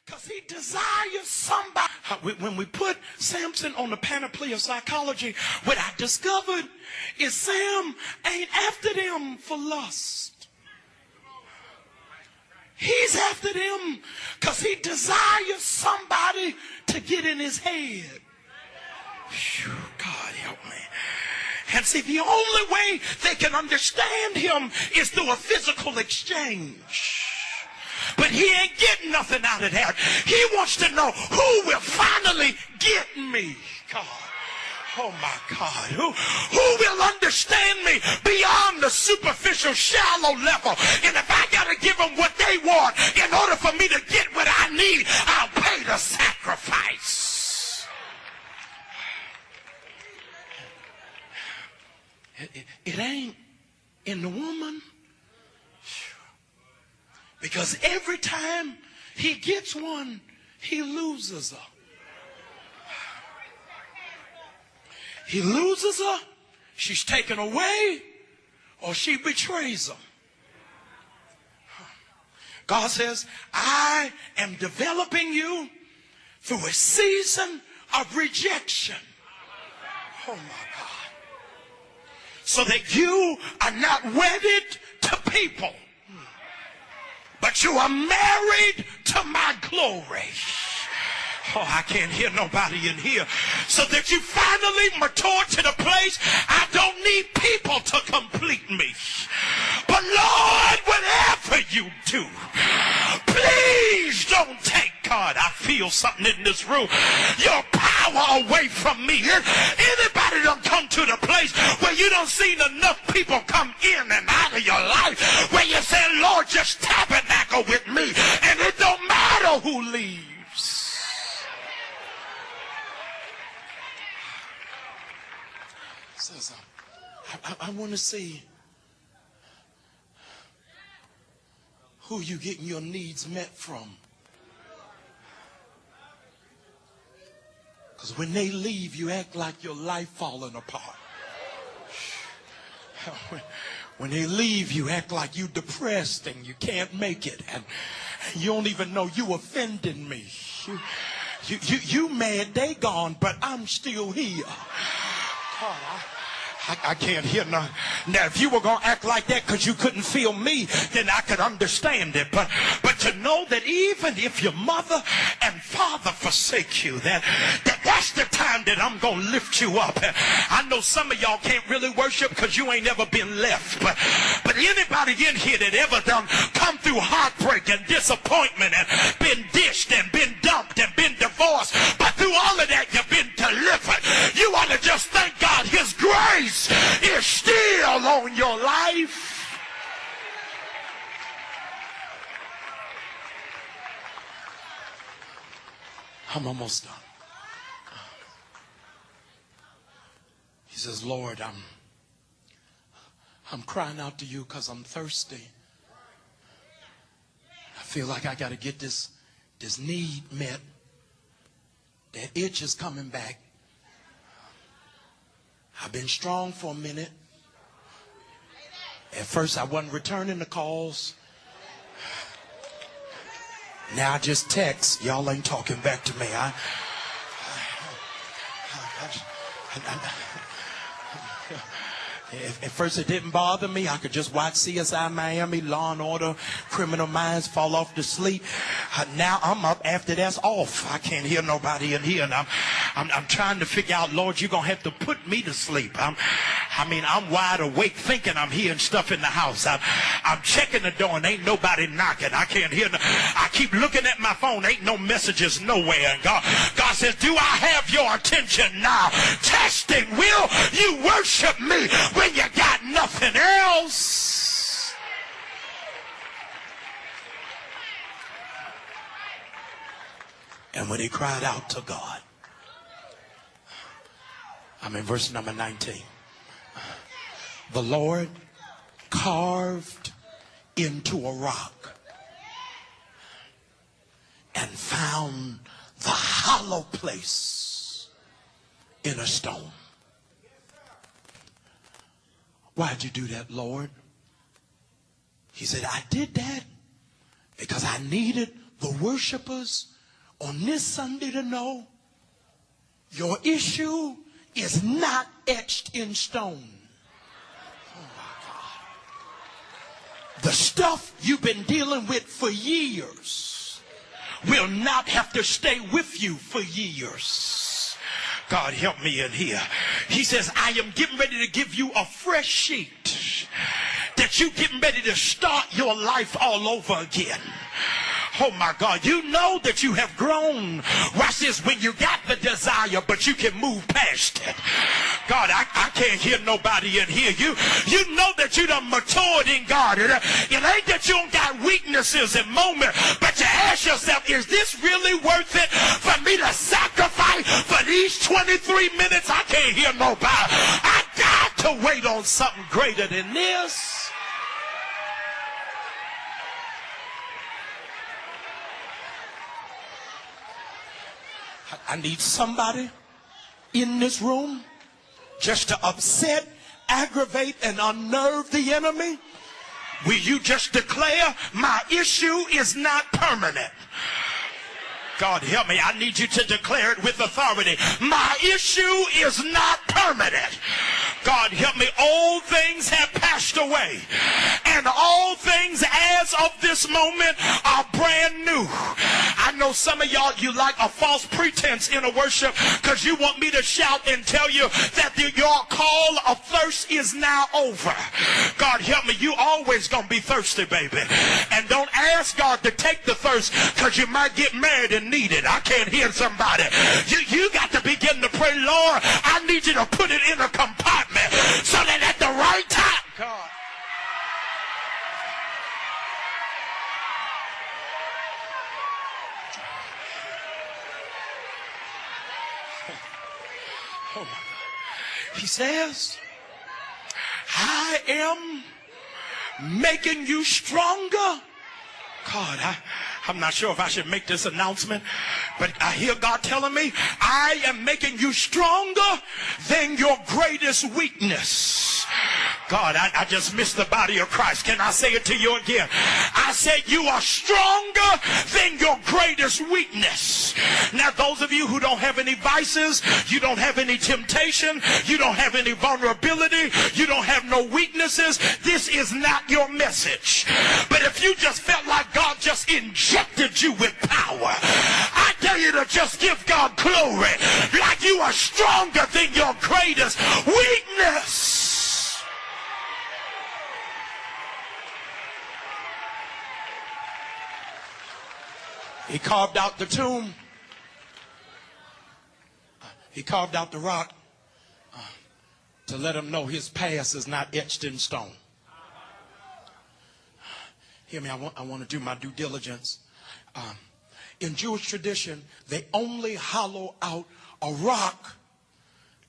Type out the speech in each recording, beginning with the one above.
Because he desires somebody. When we put Samson on the panoply of psychology, what I discovered is Sam ain't after them for lust. He's after them because he desires somebody to get in his head. Whew, God help me. And see, the only way they can understand him is through a physical exchange. But he ain't getting nothing out of that. He wants to know who will finally get me. God. Oh my God. Who will understand me beyond the superficial, shallow level? And if I got to give them what they want in order for me to get what I need, I'll pay the sacrifice. It ain't in the woman. Because every time he gets one, he loses her. He loses her, she's taken away, or she betrays him. God says, I am developing you through a season of rejection. Oh my God. So that you are not wedded to people, but you are married to my glory. Oh, I can't hear nobody in here. So that you finally mature to the place I don't need people to complete me. But Lord, whatever you do, please don't take, God, I feel something in this room, your power away from me. Anybody done come to the place where you don't see enough people come in and out of your life, where you say, Lord, just tabernacle with me, and it don't matter who leaves. Says, I want to see who you getting your needs met from. Because when they leave, you act like your life falling apart. When they leave, you act like you depressed and you can't make it. And you don't even know you offended me. You mad they gone, but I'm still here. God, I can't hear nothing. Now, if you were going to act like that because you couldn't feel me, then I could understand it. But to know that even if your mother and father forsake you, that's the time that I'm going to lift you up. I know some of y'all can't really worship because you ain't ever been left. But anybody in here that ever done come through heartbreak and disappointment and been dished and been dumped and been divorced, but through all of that you've been delivered, you ought to just thank God his grace is still on your life. I'm almost done. He says, Lord, I'm crying out to you because I'm thirsty. I feel like I got to get this need met. That itch is coming back. I've been strong for a minute. At first, I wasn't returning the calls. Now I just text. Y'all ain't talking back to me. At first, it didn't bother me. I could just watch CSI Miami, Law and Order, Criminal Minds, fall off to sleep. Now I'm up after that's off. I can't hear nobody in here. And I'm trying to figure out, Lord, you're going to have to put me to sleep. I'm wide awake thinking I'm hearing stuff in the house. I'm checking the door and ain't nobody knocking. I can't hear. I keep looking at my phone. Ain't no messages nowhere. And God says, do I have your attention now? Testing. Will you worship me when you got nothing else? And when he cried out to God, I'm in verse number 19. The Lord carved into a rock and found the hollow place in a stone. Why'd you do that, Lord? He said, I did that because I needed the worshipers on this Sunday to know your issue is not etched in stone. Oh my God. The stuff you've been dealing with for years will not have to stay with you for years. God help me in here. He says, I am getting ready to give you a fresh sheet that you getting ready to start your life all over again. Oh my God, you know that you have grown. Watch this, when you got the desire, but you can move past it. God, I can't hear nobody in here. You know that you done matured in God. It ain't that you don't got weaknesses and moments, but you ask yourself, is this really worth it for me to sacrifice for these 23 minutes? I can't hear nobody. I got to wait on something greater than this. I need somebody in this room just to upset, aggravate, and unnerve the enemy. Will you just declare, my issue is not permanent? God help me. I need you to declare it with authority. My issue is not permanent. God help me. All things have passed away, and all things as of this moment are brand new. I know some of y'all, you like a false pretense in a worship because you want me to shout and tell you that your call of thirst is now over. God help me. You always gonna be thirsty, baby. And don't ask God to take the thirst because you might get married and need it. I can't hear somebody. You got to begin to pray, Lord, I need you to put it in a compartment so that at the right time, God. Oh my God. He says, I am making you stronger. God, I'm not sure if I should make this announcement, but I hear God telling me, I am making you stronger than your greatest weakness. God, I just missed the body of Christ. Can I say it to you again? I said you are stronger than your greatest weakness. Now, those of you who don't have any vices, you don't have any temptation, you don't have any vulnerability, you don't have no weaknesses, this is not your message. But if you just felt like God just injected you with power, I dare you to just give God glory like you are stronger than your greatest weakness. He carved out the tomb. He carved out the rock to let him know his past is not etched in stone. Hear me, I want to do my due diligence. In Jewish tradition, they only hollow out a rock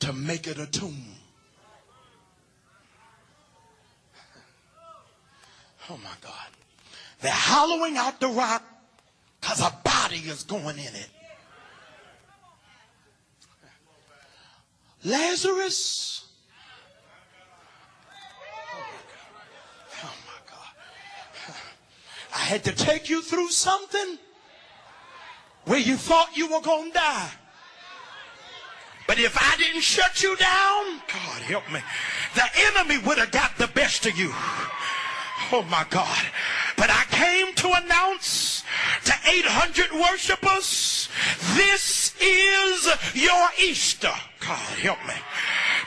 to make it a tomb. Oh my God. They're hollowing out the rock because a body is going in it. Lazarus. Oh my God. I had to take you through something where you thought you were going to die. But if I didn't shut you down, God help me, the enemy would have got the best of you. Oh my God. But I came to announce to 800 worshipers, this is your Easter. God help me.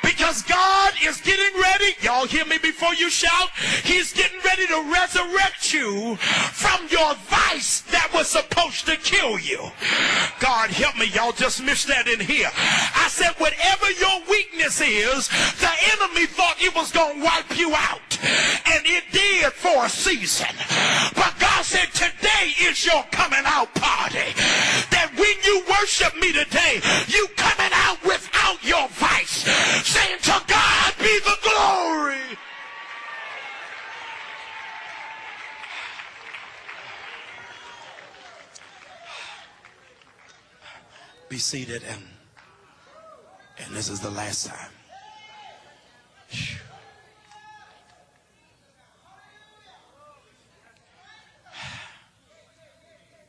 Because God is getting ready. Y'all hear me before you shout. He's getting ready to resurrect you from your vice that was supposed to kill you. God help me. Y'all just missed that in here. I said whatever your weakness is, the enemy thought it was going to wipe you out. And it did for a season. But God said today is your coming out party. That when you worship me today, you coming out without your vice. Saying to God be the glory. Be seated, and this is the last time.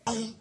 Don't